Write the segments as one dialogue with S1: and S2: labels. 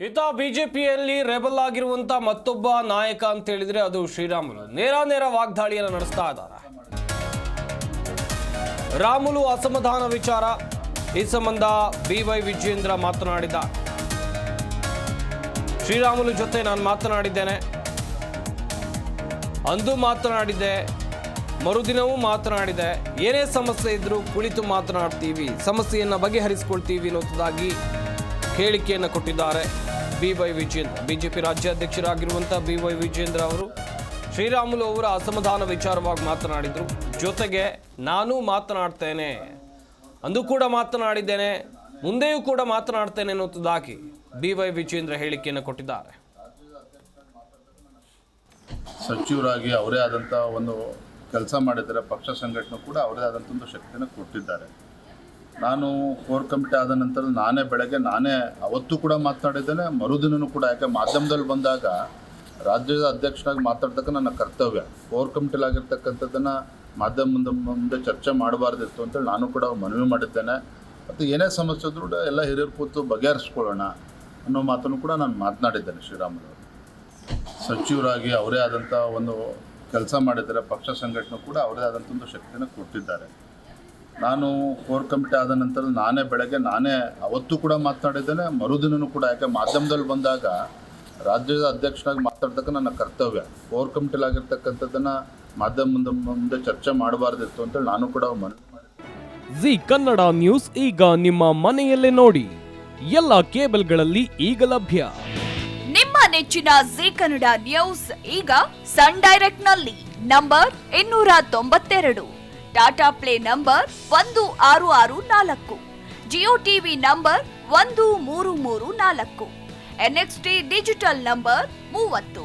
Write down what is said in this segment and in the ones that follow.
S1: ಇತ್ತ ಬಿಜೆಪಿಯಲ್ಲಿ ರೆಬಲ್ ಆಗಿರುವಂತ ಮತ್ತೊಬ್ಬ ನಾಯಕ ಅಂತ ಹೇಳಿದ್ರೆ ಅದು ಶ್ರೀರಾಮುಲು. ನೇರ ವಾಗ್ದಾಳಿಯನ್ನು ನಡೆಸ್ತಾ ಇದ್ದಾರೆ. ರಾಮುಲು ಅಸಮಾಧಾನ ವಿಚಾರ ಈ ಸಂಬಂಧ BY ವಿಜೇಂದ್ರ ಮಾತನಾಡಿದ್ದಾರೆ. ಶ್ರೀರಾಮುಲು ಜೊತೆ ನಾನು ಮಾತನಾಡಿದ್ದೇನೆ, ಅಂದು ಮಾತನಾಡಿದ್ದೆ, ಮರುದಿನವೂ ಮಾತನಾಡಿದೆ. ಏನೇ ಸಮಸ್ಯೆ ಇದ್ರೂ ಕುಳಿತು ಮಾತನಾಡ್ತೀವಿ, ಸಮಸ್ಯೆಯನ್ನು ಬಗೆಹರಿಸಿಕೊಳ್ತೀವಿ ಅನ್ನೋದಾಗಿ ಹೇಳಿಕೆಯನ್ನು ಕೊಟ್ಟಿದ್ದಾರೆ BY ವಿಜೇಂದ್ರ. ಬಿಜೆಪಿ ರಾಜ್ಯಾಧ್ಯಕ್ಷರಾಗಿರುವಂಥ BY ವಿಜೇಂದ್ರ ಅವರು ಶ್ರೀರಾಮುಲು ಅವರ ಅಸಮಾಧಾನ ವಿಚಾರವಾಗಿ ಮಾತನಾಡಿದರು. ಜೊತೆಗೆ ನಾನು ಮಾತನಾಡ್ತೇನೆ, ಅಂದು ಕೂಡ ಮಾತನಾಡಿದ್ದೇನೆ, ಮುಂದೆಯೂ ಕೂಡ ಮಾತನಾಡ್ತೇನೆ ಅನ್ನೋದಾಗಿ BY ವಿಜೇಂದ್ರ ಹೇಳಿಕೆಯನ್ನು ಕೊಟ್ಟಿದ್ದಾರೆ.
S2: ಸಚಿವರಾಗಿ ಅವರೇ ಆದಂಥ ಒಂದು ಕೆಲಸ ಮಾಡಿದ್ದಾರೆ, ಪಕ್ಷ ಸಂಘಟನೆ ಕೂಡ ಅವರೇ ಆದಂಥ ಒಂದು ಶಕ್ತಿಯನ್ನು ಕೊಟ್ಟಿದ್ದಾರೆ. ನಾನು ಕೋರ್ ಕಮಿಟಿ ಆದ ನಂತರ ನಾನೇ ಅವತ್ತು ಕೂಡ ಮಾತನಾಡಿದ್ದೇನೆ, ಮರುದಿನವೂ ಕೂಡ. ಯಾಕೆ ಮಾಧ್ಯಮದಲ್ಲಿ ಬಂದಾಗ ರಾಜ್ಯದ ಅಧ್ಯಕ್ಷರಾಗಿ ಮಾತಾಡ್ತಕ್ಕ ನನ್ನ ಕರ್ತವ್ಯ. ಕೋರ್ ಕಮಿಟಿಲಾಗಿರ್ತಕ್ಕಂಥದ್ದನ್ನು ಮಾಧ್ಯಮದ ಮುಂದೆ ಚರ್ಚೆ ಮಾಡಬಾರ್ದಿತ್ತು ಅಂತೇಳಿ ನಾನು ಕೂಡ ಮನವಿ ಮಾಡಿದ್ದೇನೆ. ಮತ್ತು ಏನೇ ಸಮಸ್ಯೆ ಇದ್ರೂ ಕೂಡ ಎಲ್ಲ ಹಿರಿಯರು ಕೂತು ಬಗೆಹರಿಸ್ಕೊಳ್ಳೋಣ ಅನ್ನೋ ಮಾತನ್ನು ಕೂಡ ನಾನು ಮಾತನಾಡಿದ್ದೇನೆ. ಶ್ರೀರಾಮುಲು ಅವರು ಸಚಿವರಾಗಿ ಅವರೇ ಆದಂಥ ಒಂದು ಕೆಲಸ ಮಾಡಿದ್ದಾರೆ, ಪಕ್ಷ ಸಂಘಟನೆ ಕೂಡ ಅವರೇ ಆದಂಥ ಒಂದು ಶಕ್ತಿಯನ್ನು ಕೊಟ್ಟಿದ್ದಾರೆ. ನಾನು ಕೋರ್ ಕಮಿಟಿ ಆದ ನಂತರ ನಾನೇ ಅವತ್ತು ಕೂಡ ಮಾತನಾಡಿದ್ದೇನೆ, ಮರುದಿನವೂ ಕೂಡ. ಯಾಕೆ ಮಾಧ್ಯಮದಲ್ಲಿ ಬಂದಾಗ ರಾಜ್ಯದ ಅಧ್ಯಕ್ಷರಾಗಿ ಮಾತಾಡ್ತಕ್ಕ ನನ್ನ ಕರ್ತವ್ಯ. ಕೋರ್ ಕಮಿಟಿಲಾಗಿರ್ತಕ್ಕಂಥದ್ದನ್ನು ಮಾಧ್ಯಮದ ಮುಂದೆ ಚರ್ಚೆ ಮಾಡಬಾರ್ದಿತ್ತು ಅಂತೇಳಿ ನಾನು ಕೂಡ ಮನವಿ ಮಾಡಿದ್ದೆ.
S3: ಜಿ ಕನ್ನಡ ನ್ಯೂಸ್ ಈಗ ನಿಮ್ಮ ಮನೆಯಲ್ಲೇ ನೋಡಿ, ಎಲ್ಲ ಕೇಬಲ್ಗಳಲ್ಲಿ ಈಗ ಲಭ್ಯ.
S4: ನಿಮ್ಮ ನೆಚ್ಚಿನ ಜಿ ಕನ್ನಡ ನ್ಯೂಸ್ ಈಗ ಸನ್ ಡೈರೆಕ್ಟ್ ನಲ್ಲಿ number 292, Tata play number 1664, Jio TV number 1334, NXT digital number 30,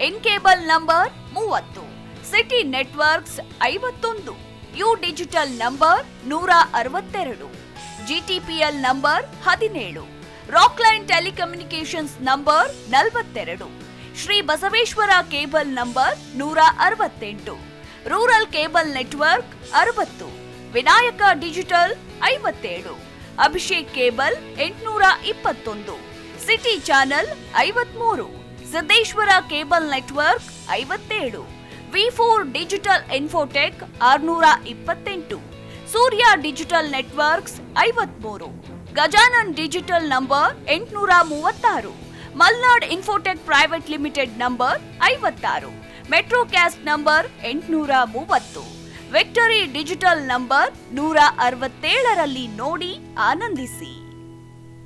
S4: in cable number 30, city networks 51, U digital number 162, GTPL number 17, Rockline telecommunications number 42, Shri Basaveshwara cable number 168, rural cable network 60, Vinayaka digital 57, Abhishek cable 821, city channel 53, Siddeshwara cable network 57, V4 digital Infotech 628, Surya digital networks 53, Gajanan digital number 836, Malnad Infotech Private Limited number 56, Metrocast number 830, Victory digital number 167ರಲ್ಲಿ ನೋಡಿ ಆನಂದಿಸಿ.